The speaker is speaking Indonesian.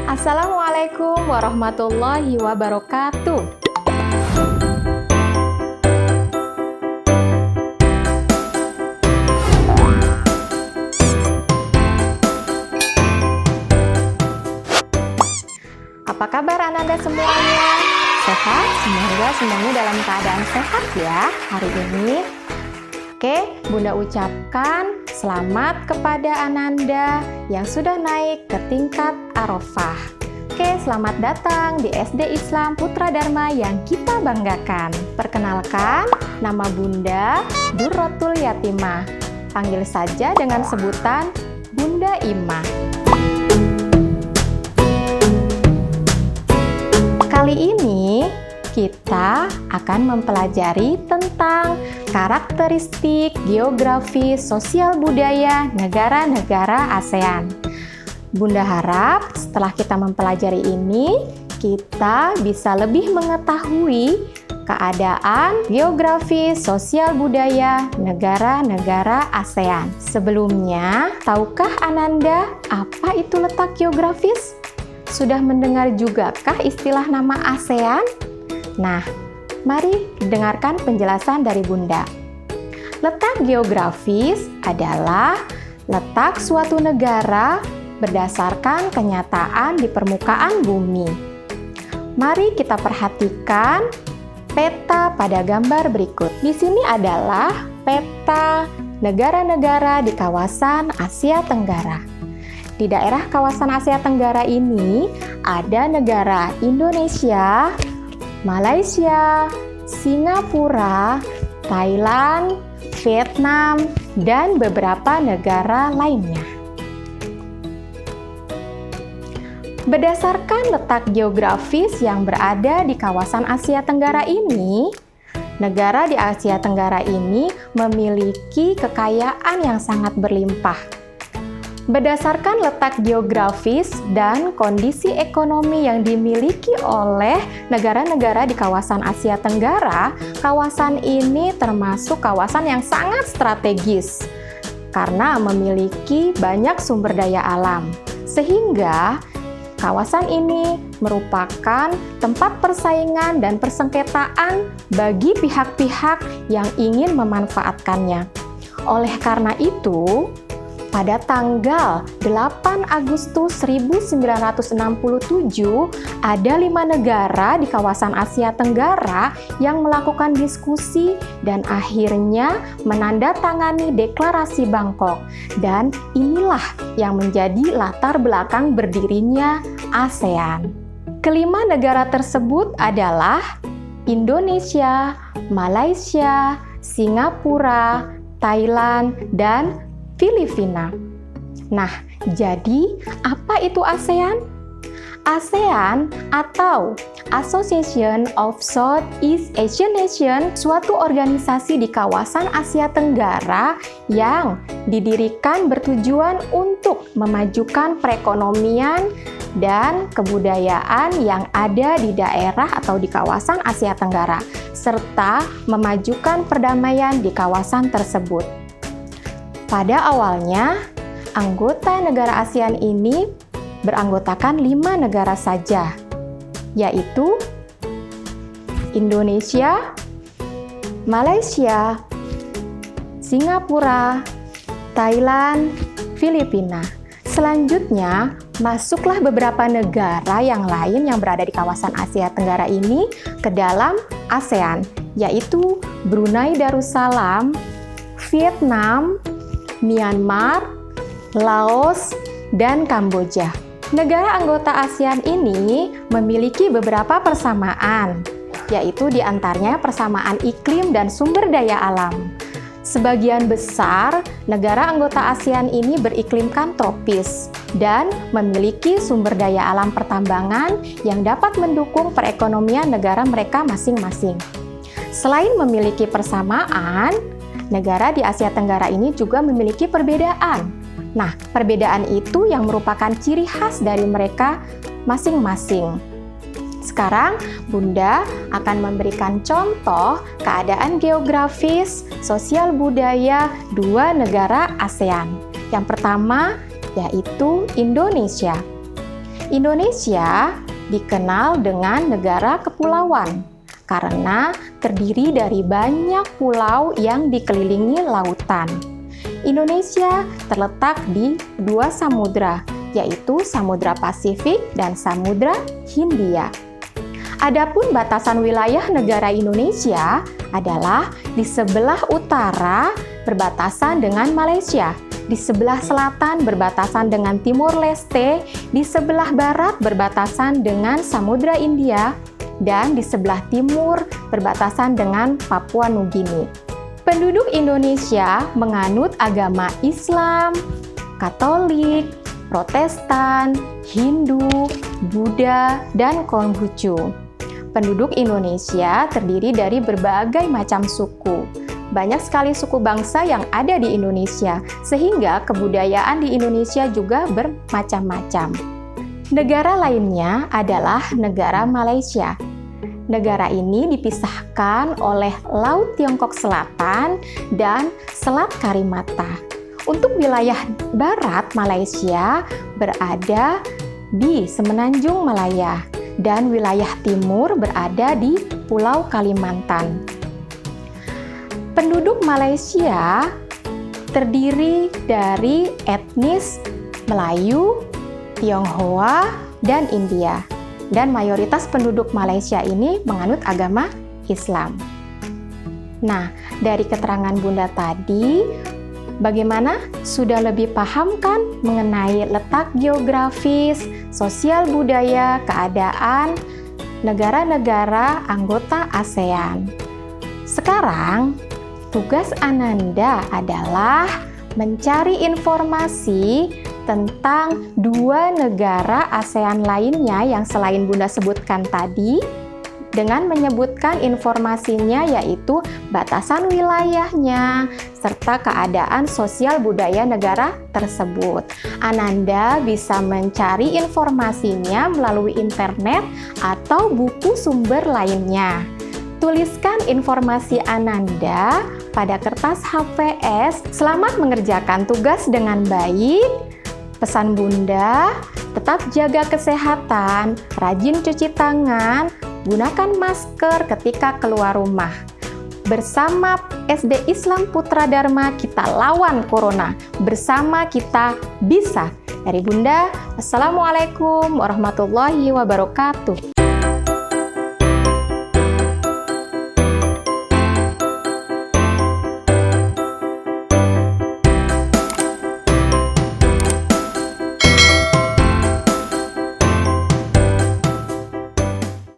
Assalamualaikum warahmatullahi wabarakatuh. Apa kabar Ananda semuanya? Sehat? Semoga dalam keadaan sehat ya hari ini. Oke, Bunda ucapkan selamat kepada Ananda yang sudah naik ke tingkat Arafah. Oke, selamat datang di SD Islam Putra Dharma yang kita banggakan. Perkenalkan, nama Bunda Durrotul Yatimah. Panggil saja dengan sebutan Bunda Ima. Kali ini kita akan mempelajari tentang karakteristik geografi sosial budaya negara-negara ASEAN. Bunda harap setelah kita mempelajari ini, kita bisa lebih mengetahui keadaan geografi sosial budaya negara-negara ASEAN. Sebelumnya, tahukah Ananda apa itu letak geografis? Sudah mendengar jugakah istilah nama ASEAN? Nah, mari dengarkan penjelasan dari Bunda. Letak geografis adalah letak suatu negara berdasarkan kenyataan di permukaan bumi. Mari kita perhatikan peta pada gambar berikut. Di sini adalah peta negara-negara di kawasan Asia Tenggara. Di daerah kawasan Asia Tenggara ini ada negara Indonesia, Malaysia, Singapura, Thailand, Vietnam, dan beberapa negara lainnya. Berdasarkan letak geografis yang berada di kawasan Asia Tenggara ini, negara di Asia Tenggara ini memiliki kekayaan yang sangat berlimpah. Berdasarkan letak geografis dan kondisi ekonomi yang dimiliki oleh negara-negara di kawasan Asia Tenggara, kawasan ini termasuk kawasan yang sangat strategis karena memiliki banyak sumber daya alam. Sehingga kawasan ini merupakan tempat persaingan dan persengketaan bagi pihak-pihak yang ingin memanfaatkannya. Oleh karena itu, pada tanggal 8 Agustus 1967, ada 5 negara di kawasan Asia Tenggara yang melakukan diskusi dan akhirnya menandatangani Deklarasi Bangkok. Dan inilah yang menjadi latar belakang berdirinya ASEAN. Kelima negara tersebut adalah Indonesia, Malaysia, Singapura, Thailand, dan Filipina. Nah, jadi apa itu ASEAN? ASEAN atau Association of Southeast Asian Nations, suatu organisasi di kawasan Asia Tenggara yang didirikan bertujuan untuk memajukan perekonomian dan kebudayaan yang ada di daerah atau di kawasan Asia Tenggara, serta memajukan perdamaian di kawasan tersebut. Pada awalnya, anggota negara ASEAN ini beranggotakan 5 negara saja, yaitu Indonesia, Malaysia, Singapura, Thailand, Filipina. Selanjutnya, masuklah beberapa negara yang lain yang berada di kawasan Asia Tenggara ini ke dalam ASEAN, yaitu Brunei Darussalam, Vietnam, Myanmar, Laos, dan Kamboja. Negara anggota ASEAN ini memiliki beberapa persamaan, yaitu diantaranya persamaan iklim dan sumber daya alam. Sebagian besar negara anggota ASEAN ini beriklimkan tropis dan memiliki sumber daya alam pertambangan yang dapat mendukung perekonomian negara mereka masing-masing. Selain memiliki persamaan, negara di Asia Tenggara ini juga memiliki perbedaan. Nah, perbedaan itu yang merupakan ciri khas dari mereka masing-masing. Sekarang, Bunda akan memberikan contoh keadaan geografis, sosial budaya 2 negara ASEAN. Yang pertama, yaitu Indonesia. Indonesia dikenal dengan negara kepulauan karena terdiri dari banyak pulau yang dikelilingi lautan. Indonesia terletak di dua samudra, yaitu Samudra Pasifik dan Samudra Hindia. Adapun batasan wilayah negara Indonesia adalah di sebelah utara berbatasan dengan Malaysia, di sebelah selatan berbatasan dengan Timur Leste, di sebelah barat berbatasan dengan Samudra India, dan di sebelah timur berbatasan dengan Papua Nugini. Penduduk Indonesia menganut agama Islam, Katolik, Protestan, Hindu, Buddha, dan Konghucu. Penduduk Indonesia terdiri dari berbagai macam suku. Banyak sekali suku bangsa yang ada di Indonesia, sehingga kebudayaan di Indonesia juga bermacam-macam. Negara lainnya adalah negara Malaysia. Negara ini dipisahkan oleh Laut Tiongkok Selatan dan Selat Karimata. Untuk wilayah barat Malaysia berada di Semenanjung Malaya dan wilayah timur berada di Pulau Kalimantan. Penduduk Malaysia terdiri dari etnis Melayu, Tionghoa, dan India. Dan mayoritas penduduk Malaysia ini menganut agama Islam. Nah, dari keterangan Bunda tadi, bagaimana? Sudah lebih paham kan mengenai letak geografis, sosial budaya, keadaan negara-negara anggota ASEAN. Sekarang, tugas Ananda adalah mencari informasi tentang dua negara ASEAN lainnya yang selain Bunda sebutkan tadi, dengan menyebutkan informasinya yaitu batasan wilayahnya serta keadaan sosial budaya negara tersebut. Ananda bisa mencari informasinya melalui internet atau buku sumber lainnya. Tuliskan informasi Ananda pada kertas HVS. Selamat mengerjakan tugas dengan baik. Pesan Bunda, tetap jaga kesehatan, rajin cuci tangan, gunakan masker ketika keluar rumah. Bersama SD Islam Putra Dharma kita lawan Corona. Bersama kita bisa. Dari Bunda, Assalamualaikum warahmatullahi wabarakatuh.